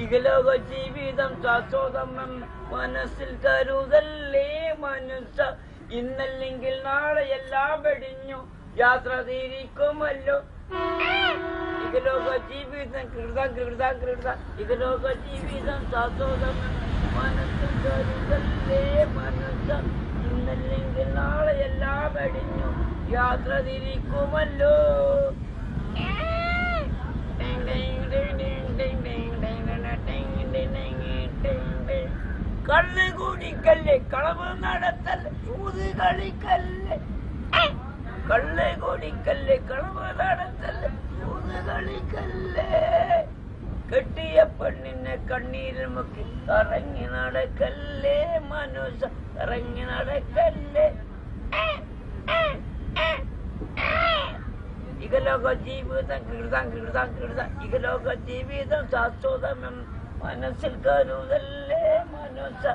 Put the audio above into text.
ഇഹലോക ജീവിതം ശാശ്വതം മനസ്സിൽ കരുതല്ലേ മനുഷ്യ. ഇന്നല്ലെങ്കിൽ നാളെ എല്ലാം വെടിഞ്ഞു യാത്ര തിരിക്കുമല്ലോ. ഇഹലോക ജീവിതം ഇഹലോക ജീവിതം ശാശ്വതം മനസ്സിൽ കരുതല്ലേ മനുഷ്യ. ഇന്നല്ലെങ്കിൽ നാളെ എല്ലാം വെടിഞ്ഞു യാത്ര തിരിക്കുമല്ലോ. കള്ള് കുടിക്കല്ലേ, കളവ് നടത്തല്ലേ, ചൂത് കളിക്കല്ലേ. കള്ള് കുടിക്കല്ലേ, കളവ് നടത്തല്ലേ, ചൂത് കളിക്കല്ലേ. കെട്ടിയ പെണ്ണിനെ കണ്ണീരിൽ മുക്കി ഇറങ്ങി നടക്കല്ലേ മനുഷ്യ, ഇറങ്ങി നടക്കല്ലേ. ഇഹലോക ജീവിതം ഇഹലോക ജീവിതം ശാശ്വതം മനസ്സിൽ കരുതല്ലേ മനുഷ്യ.